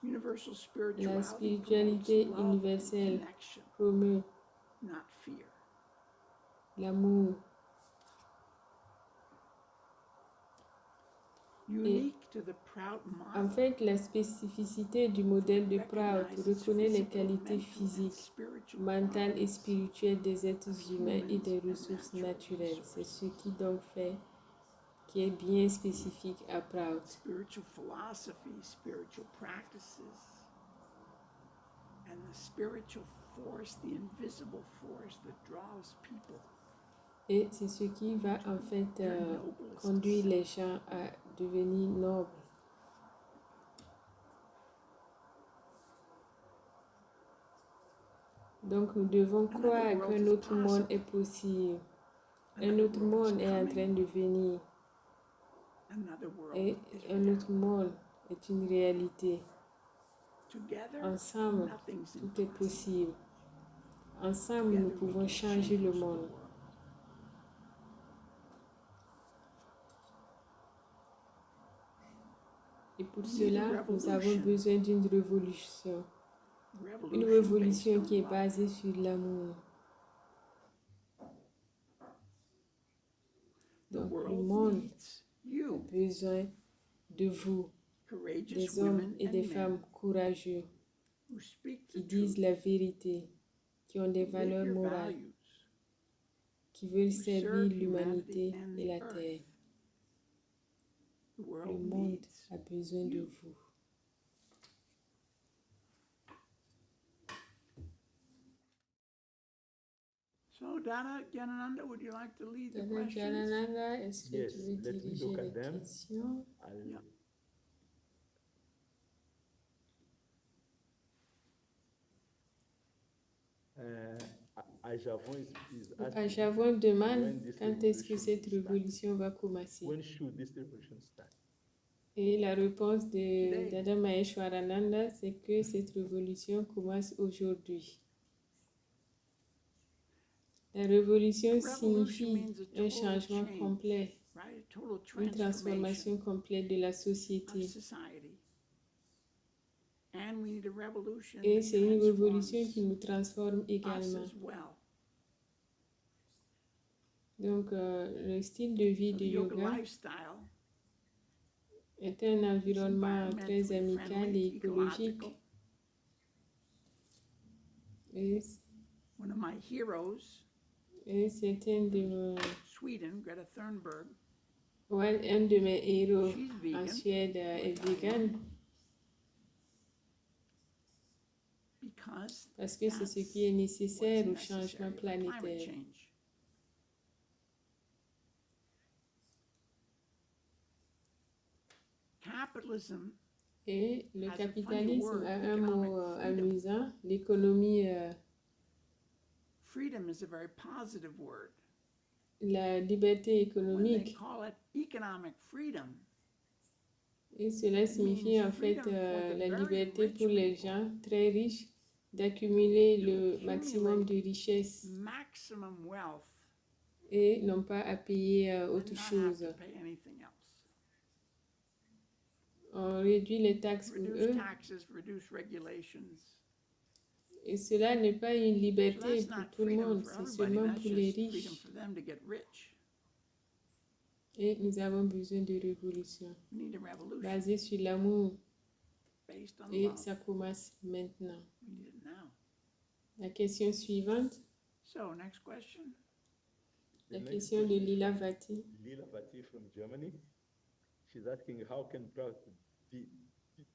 Universal La spirituality spiritualité promotes love and universelle connection, promeut not fear. l'amour. Unique to the Prout En model, fait, la spécificité du modèle de Prout recognizes reconnaît les physical, qualités mental, and physiques, spiritual mentales et qualities spirituelles des êtres humains et des humans and ressources natural naturelles. C'est resources. ce qui donc fait qui est bien spécifique à Prout. Spiritual philosophy, spiritual practices, and the spiritual force, the invisible force that draws people. Et c'est ce qui va en fait conduire les gens à devenir nobles. Donc nous devons croire qu'un autre monde est possible. Un autre monde est en train de venir. Another world Et is un autre monde est une réalité. together. Ensemble, Nothing's tout est impossible. possible. Ensemble, nous Together we pouvons can changer le change the monde. world. Et pour We need a cela, nous avons revolution. besoin d'une révolution. Une Revolution révolution based qui on est love. basée sur l'amour. The Donc le world monde needs a you, besoin de vous, courageous des hommes women et and des men femmes courageux who speak qui the disent truth, la vérité, qui ont des who live valeurs your morales, values, qui veulent who servir serve l'humanité humanity and et the la earth. terre. The Le world monde needs a besoin de you. vous. So Dana Gyanananda, would you like to lead the Dada questions? Janananda, est-ce que Yes, tu veux let me diriger look les at them. questions? I'll- Yeah. Ajavon is asking, Ajavon demande when this quand est-ce que revolution cette will start. révolution va commencer. When should this revolution start? Et la réponse de Today. Dada Maheshwarananda, c'est que cette révolution commence aujourd'hui. La révolution Revolution signifie means a un total changement change, complet, right? A total une transformation transformation complète de la of société. society. And we need a revolution Et that c'est une révolution qui transforms nous transforme us également. as well. Donc, le style de vie So de the yoga yoga lifestyle est un is environnement très environmentally amical friendly, et it's écologique. ecological. Et, One of my heroes, et c'est un Sweden, Greta Thunberg, un de mes héros she's en vegan, Suède est vegan because parce que c'est ce qui est that's nécessaire what's au changement necessary for climate planétaire. change. Capitalism Et le has a funny capitalisme word, a un economic mot freedom. amusant. L'économie, Freedom is a very positive word. la liberté When they économique, call it economic freedom, et cela signifie en fait freedom for the la very liberté rich pour les people gens très riches d'accumuler to le maximum de richesses maximum wealth et non pas à payer and autre not have chose. to pay anything else. On réduit les taxes pour Reduce eux taxes, reduce regulations. et cela n'est pas une So liberté that's pour not tout le freedom monde, for c'est everybody, seulement that's pour les just freedom riches. for them to get rich. Et nous avons besoin de révolution We need a revolution basée sur l'amour based on et love. ça commence maintenant. We need it now. La question suivante, So, next question. The la next question de question Lila Vati. Lila Vati from Germany. She's asking how can Prout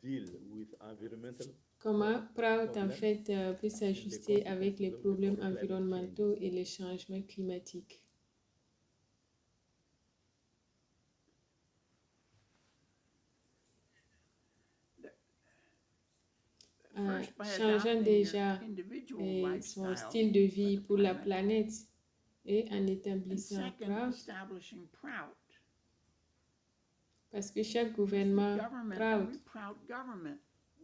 deal with environmental Comment Prout en Problème. fait peut s'ajuster avec les problèmes environnementaux et les changements climatiques. First, by changeant adopting déjà your individual son lifestyle style de for vie the pour la planet. planète et en And établissant second, Prout, establishing Prout. parce que chaque The gouvernement government, Prout every Prout government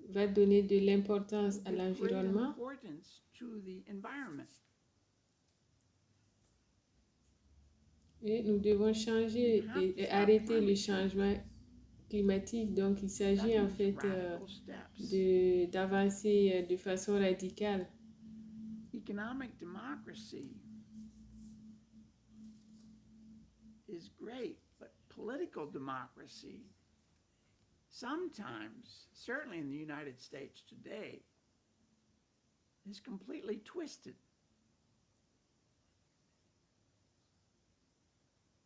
va donner de l'importance will à give great l'environnement importance to the environment. Et nous devons changer et arrêter le changement climatique. Donc, il s'agit That en means fait radical steps. d'avancer de façon radicale. Economic democracy is great, but political democracy sometimes, certainly in the United States today, is completely twisted.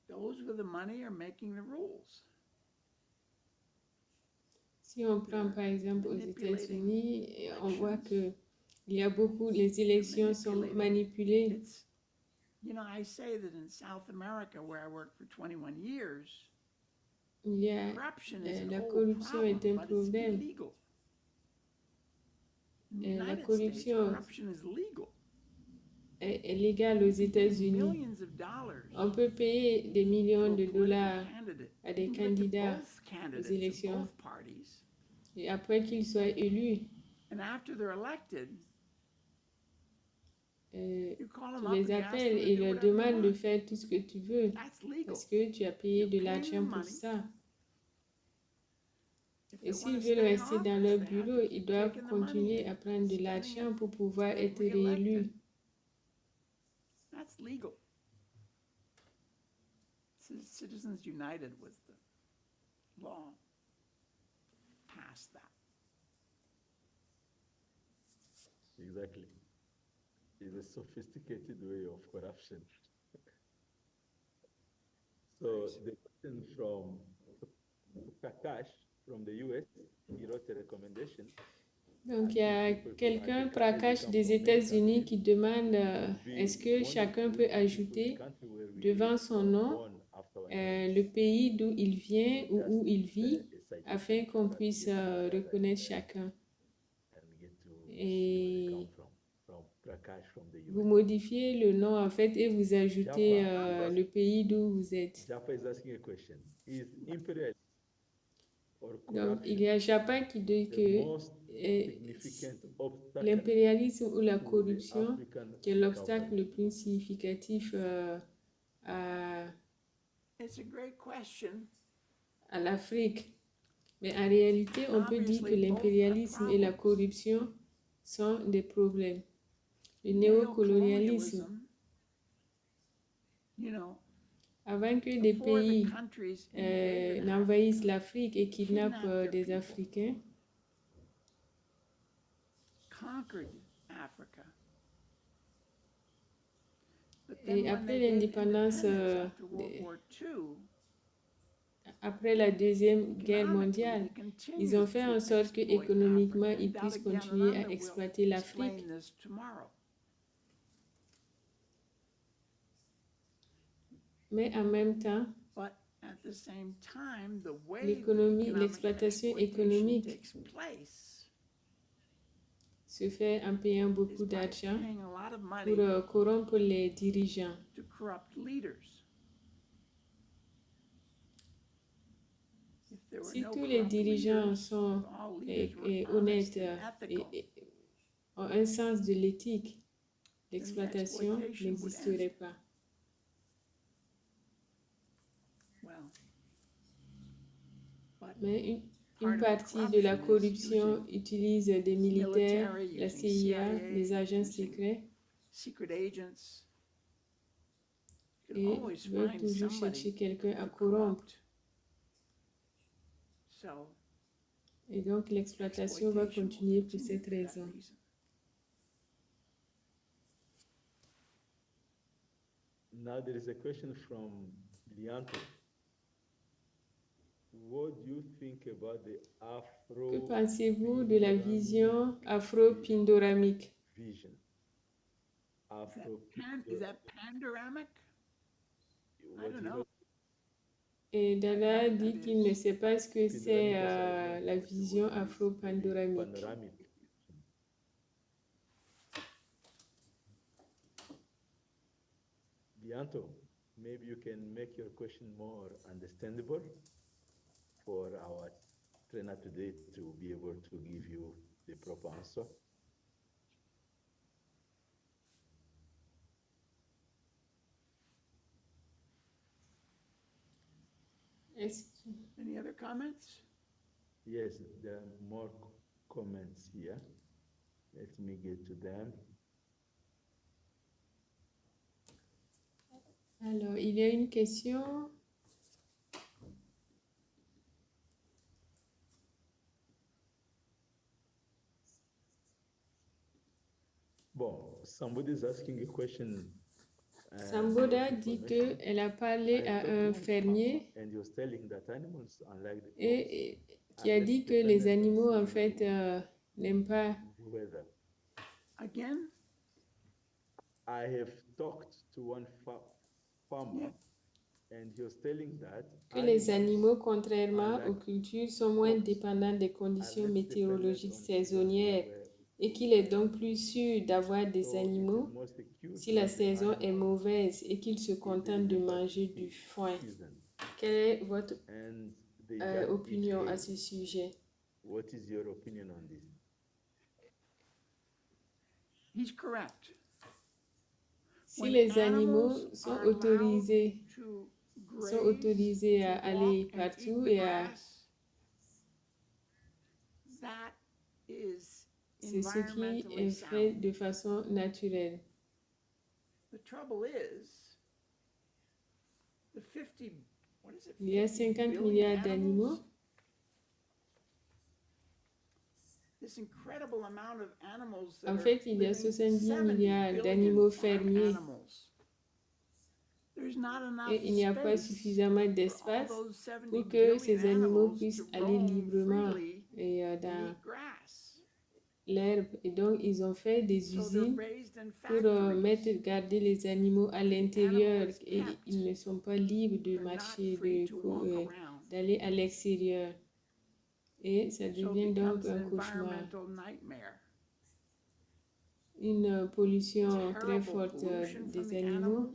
Those with the money are making the rules. Si on prend par exemple aux États-Unis, on voit que il y a beaucoup, les élections sont manipulées. It's, you know, I say that in South America, where I worked for 21 years, Il y a, corruption is an la old corruption est problem, un but it's problème. illegal. In the La United States, corruption corruption is legal. est légale aux États-Unis. Millions of dollars On peut payer des to millions a de political dollars candidate. à des You can give it to candidats both aux candidates of élections. both parties, Et après qu'ils soient élus, and after they're elected, you call tu them up les and you ask appelles them to et do leur whatever you demandes de want. faire tout ce que tu veux That's legal. parce que tu as payé de You're paying l'argent them pour money. ça. If Et they s'ils want to veulent stay in rester dans office, leur they have bureau, to ils keep doivent taking the money continuer à and prendre de spending l'argent it pour pouvoir to être get reelected. réélus. That's legal. Citizens United was the law passed that. Exactly. It's a sophisticated way of corruption. So the question from Prakash from the US, he wrote a recommendation. Donc, il y a quelqu'un, Prakash des États-Unis, qui demande est-ce que chacun peut ajouter devant son nom le pays d'où il vient ou où il vit afin qu'on puisse reconnaître chacun. Et vous modifiez le nom en fait et vous ajoutez le pays d'où vous êtes. Jaffa is asking a question. Is imperial or Donc, il corruption y a Japan qui dit the que most significant obstacle l'impérialisme ou la to the corruption African qui est l'obstacle recovery? le plus significatif It's a great question. à l'Afrique. Mais en réalité, on peut dire que l'impérialisme et la corruption sont des problèmes. Le néocolonialisme, You know, avant que des before the pays countries invaded n'envahissent l'Afrique et kidnappent des people. Africains, conquered Africa. But et then when après they gained l'indépendance, independence after World War II, après la Deuxième Guerre economically, mondiale, they continued ils ont fait en to sorte que exploit économiquement, Africa. ils And puissent Dada continuer à Gyanananda will exploiter l'Afrique. explain this tomorrow. Mais en même temps, But at the same time, the way l'économie, economic l'exploitation exploitation économique takes place se fait en payant is beaucoup by d'argent paying a lot of pour money corrompre les dirigeants. to corrupt leaders. If there were Si no tous les corrupt dirigeants leaders, sont if all leaders were honnêtes honest and ethical, et ont un sens de l'éthique, then the l'exploitation exploitation would n'existerait end. pas. Well, but Mais part une of the partie de la corruption corruption utilise des militaires, military, la using CIA, CIA, les agents using secrets secret agents. You can et always veulent find toujours somebody chercher quelqu'un à to corrompre. corrupt. So Et donc l'exploitation va exploitation will continuer pour continue cette for that raison. reason. Now there is a question from Lianto. What do you think about the Que pensez-vous de la vision afro-pindoramique? vision? Is that panoramic? I don't know. Et Dada That dit is qu'il ne sait pas ce que c'est Pindoramic, la what vision is afro-panoramique. panoramic? Lianto, maybe you can make your question more understandable for our trainer today to be able to give you the proper answer. Est-ce Any other comments? Yes, there are more comments here. Let me get to them. Alors, il y a une question. Bon, somebody is asking a question. Samboda dit qu'elle a parlé à un fermier And he was telling that animals, unlike the et qui a dit que les animaux, en fait, n'aiment pas. weather. Again? I have talked to one farmer, and he was telling that Que les animals animaux, contrairement aux cultures, sont moins dépendants des conditions météorologiques saisonnières et qu'il est donc plus sûr d'avoir des animaux si la saison est mauvaise et qu'ils se contentent de manger du foin. Quelle est votre opinion à ce sujet? What is your opinion on this? Si He's correct. les animaux sont autorisés à aller partout et à... C'est ce qui est fait de façon naturelle. Il y a 50 milliards d'animaux. En fait, il y a 70 milliards d'animaux fermiers. Et il n'y a pas suffisamment d'espace pour que ces animaux puissent aller librement et dans l'herbe. Et donc, ils ont fait des usines pour garder les animaux à l'intérieur et ils ne sont pas libres de marcher, d'aller à l'extérieur. Et ça devient donc un cauchemar. Une pollution très forte des animaux.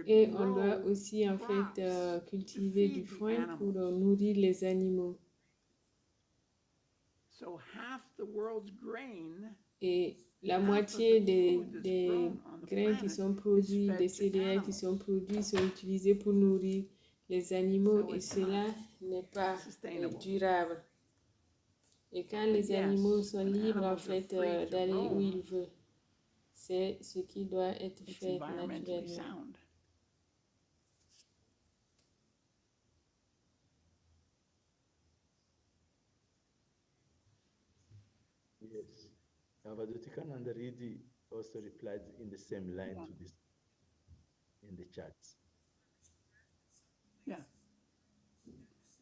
Et on doit aussi en fait cultiver du foin pour nourrir les animaux. Et la moitié des grains qui sont produits, des céréales qui sont produits sont utilisés pour nourrir les animaux et cela n'est pas durable. Et quand les animaux sont libres en fait d'aller où ils veulent, c'est ce qui doit être fait naturellement. Yes. Avadotikan and Ridi also replied in the same line to this in the chat. Yeah.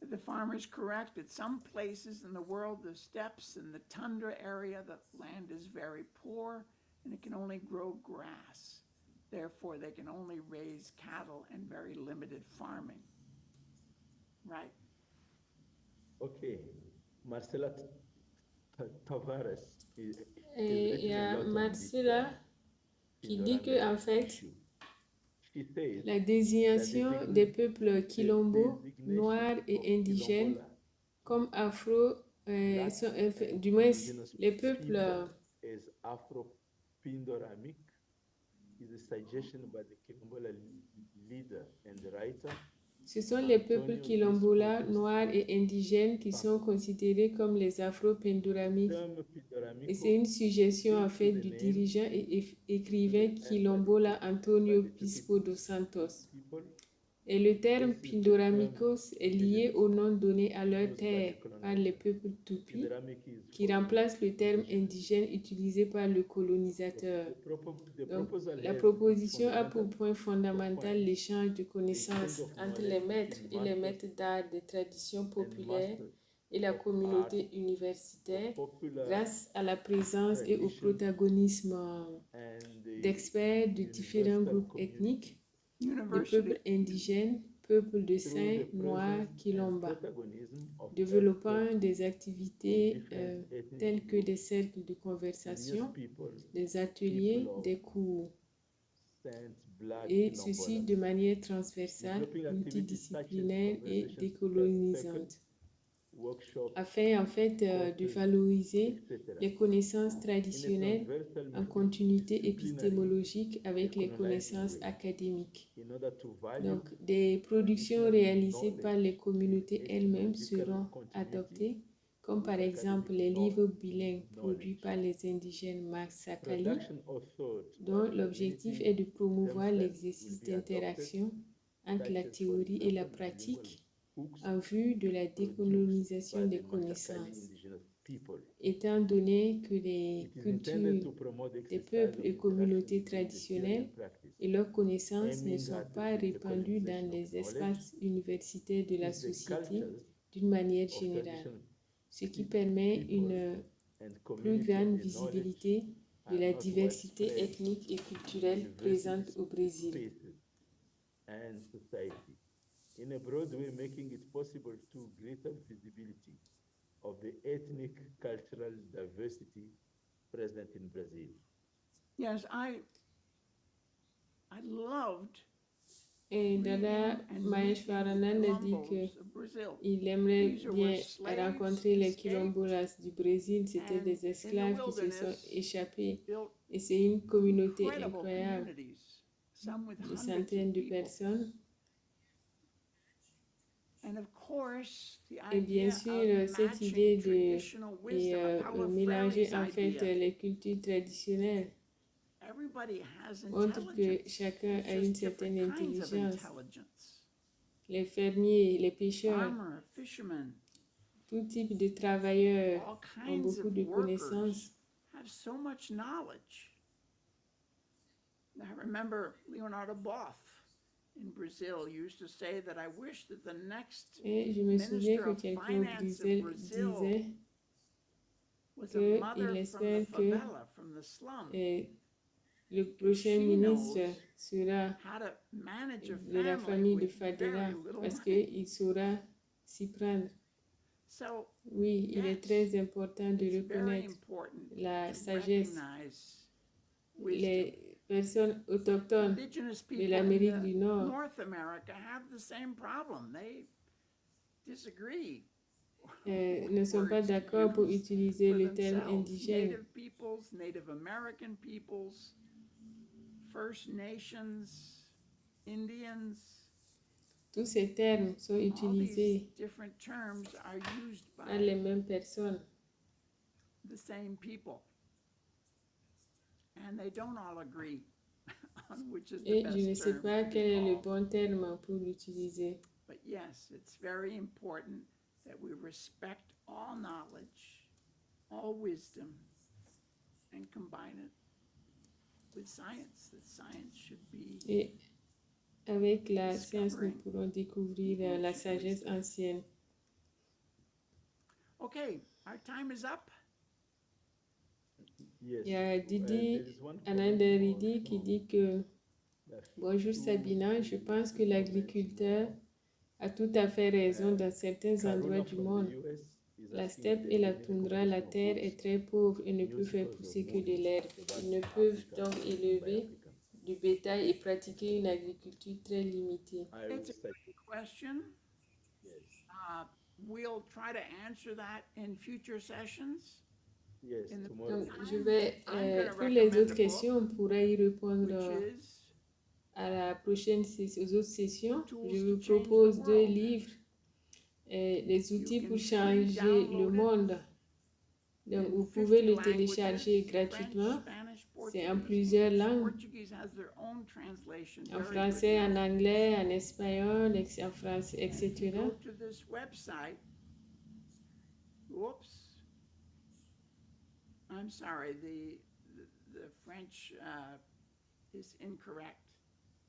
The farmer is correct. At some places in the world, the steppes and the tundra area, the land is very poor and it can only grow grass. Therefore, they can only raise cattle and very limited farming. Right. Okay. Marcela Tavares. Et il y a Marcela qui dit que en fait, la désignation des peuples quilombo, noirs et indigènes, comme du moins les peuples Afro-Pindoramic is a suggestion by the Quilombola leader and writer. Ce sont les peuples quilombola, noirs et indigènes qui sont considérés comme les Afro-Pindoramiques. Et c'est une suggestion en fait du dirigeant et écrivain quilombola Antonio Bispo dos Santos. Et le terme Pindoramicos est lié au nom donné à leur terre par les peuples Tupi, qui remplace le terme indigène utilisé par le colonisateur. Donc, la proposition a pour point fondamental l'échange de connaissances entre les maîtres et les maîtres d'art des traditions populaires et la communauté universitaire grâce à la présence et au protagonisme d'experts de différents groupes ethniques, de peuples indigènes, peuples de Saint, Noirs, Quilomba, développant des activités telles que des cercles de conversation, des ateliers, des cours, et ceci de manière transversale, multidisciplinaire et décolonisante. workshops, afin en fait de valoriser etc. les connaissances In a traditionnelles transversal en method, continuité disciplinary épistémologique avec les chronological connaissances way, académiques. in order to value Donc, des productions traditional réalisées par les knowledge communautés in elles-mêmes etymological seront continuity adoptées, comme par with exemple academic les livres bilingues produits knowledge. par les indigènes Maksakali, Production of thought by dont the l'objectif community est de promouvoir themselves will l'exercice be adopted, d'interaction entre such la as, for théorie et la example, bilingual pratique books en vue de la produced décolonisation by des the Mashakali connaissances, indigenous people. étant donné que les It is intended cultures to promote the des exercise peuples of et interaction communautés between the theory traditionnelles and practice, et leurs connaissances ne aiming sont at pas the répandues dans decolonization of les knowledge, espaces universitaires de la since the société cultures d'une manière of générale, traditional ce qui permet people une and plus community grande of the knowledge visibilité de are la not diversité widespread ethnique et culturelle university présente au Brésil. spaces and society, in a broad way, making it possible to greater visibility of the ethnic cultural diversity present in Brazil. Yes, I loved Et Dada reading and Maheshwarananda dit Quilombos of Brazil. qu'il aimerait These were bien slaves rencontrer les escaped quilombolas du Brésil. C'était and des in esclaves the qui se sont wilderness échappés. built Et c'est une communauté incredible incroyable communities, some with de hundreds centaines of de people. personnes. And of course, the Et bien idea sûr, of cette matching idée de traditional wisdom, Paulo mélanger Freire's en fait idea. les cultures traditionnelles Everybody has montre que intelligence. chacun There's a une just certaine different kinds of intelligence. intelligence. Les fermiers, les pêcheurs, Farmer, fisherman, tout type de travailleurs all ont kinds beaucoup of de workers connaissances. have so much knowledge. I remember Leonardo Boff in Brazil used to say that I wish that the next Et je me souviens minister que of quelqu'un au finance of Brésil Brazil disait was a qu'il mother from the espère que favela, from the slum. le prochain She ministre knows sera how to manage a de la family famille de with Fadela very little parce money. qu'il saura s'y prendre. So Oui, il est yes, très important de it's very reconnaître important la to sagesse. recognize wisdom. Les personnes autochtones Indigenous de people in l'Amérique du Nord North America have the same problem. They disagree ne sont pas words to d'accord pour use utiliser for le terme themselves. indigène. Native peoples, Native American peoples, First Nations, Indians, Tous ces termes sont all these utilisés different terms are used par les by mêmes personnes. the same people. And they don't all agree on which is the Et je ne best sais term pas to quel be est le called. bon terme pour l'utiliser. But yes, it's very important that we respect all knowledge, all wisdom, and combine it with science. That science should be Et avec la science, nous discovering. pourrons découvrir la sagesse ancienne. Okay, our time is up. Yes. Il y a Didi, there is one Alain comment Derridi qui from dit que the bonjour two Sabina, je pense que comments l'agriculteur a tout à fait raison dans certains endroits Karuna du from the monde. US is La asking steppe if et there's la any toundra, la recommendation of terre books, est très pauvre et ne peut faire musicals or pousser que de movies l'herbe. about Ils ne peuvent Africa donc by élever Africans. du bétail et pratiquer une agriculture très limitée. I will It's a say good question. yes. We'll try to answer that in future sessions, Yes, in the tomorrow. Donc, je vais, I'm gonna pour les recommend a autres book, questions, on pourra y répondre which is à la prochaine aux autres sessions. Tools Je to vous Change the propose 2 World. livres, les outils You pour can changer le free-download it monde. Donc, in vous pouvez 50 le télécharger languages, gratuitement. French, Spanish, C'est en Portuguese, plusieurs English. langues, Portuguese has their own translation, en very good français, en now. anglais, en espagnol, en français, And if you etc. go to this website, whoops, I'm sorry, the French is incorrect.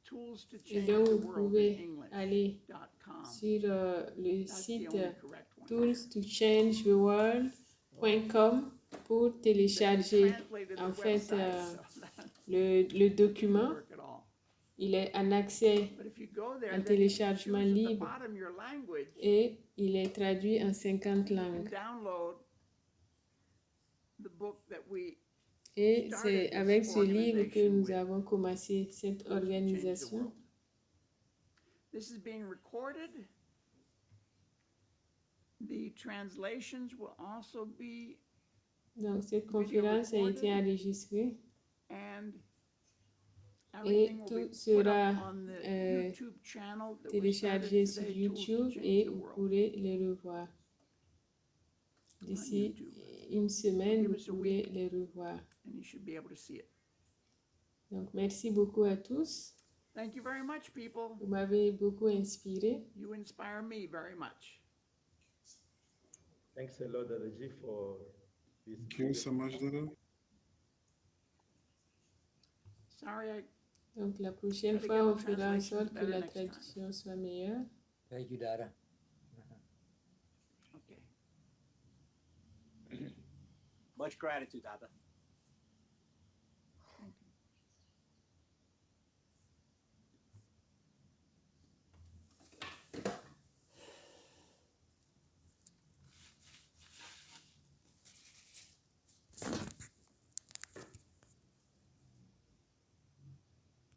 Tools to Et Change donc, the vous World in pouvez English. aller .com. sur le That's the site only correct one. toolstochangetheworld.com pour They télécharger translated the en fait website, so that le didn't document. work at all. Il est en accès But if you go there, en then you can téléchargement choose at the libre bottom your language. et il est traduit en 50 You can langues. download the book that we Et started c'est this avec ce livre que organization nous with, avons commencé cette Tools to Change the organisation. World. This is being recorded. The translations will also be, Donc, cette conférence a été enregistrée and et everything will tout be put sera up on the YouTube channel that was téléchargé sur started today, Tools to YouTube Change et the vous World. pourrez les revoir. D'ici YouTube. une semaine, Give vous us a pourrez week. les revoir. And you should be able to see it. Donc, merci beaucoup à tous. Thank you very much, people. Vous m'avez beaucoup inspiré. You inspire me very much. Thanks a lot, Dada G, for this. Thank you so much, Dada. Sorry, I Donc, la prochaine Try to fois, get on the fera en translations sorte que better la next time. traduction soit meilleure. Thank you, Dada. okay. Much gratitude, Dada.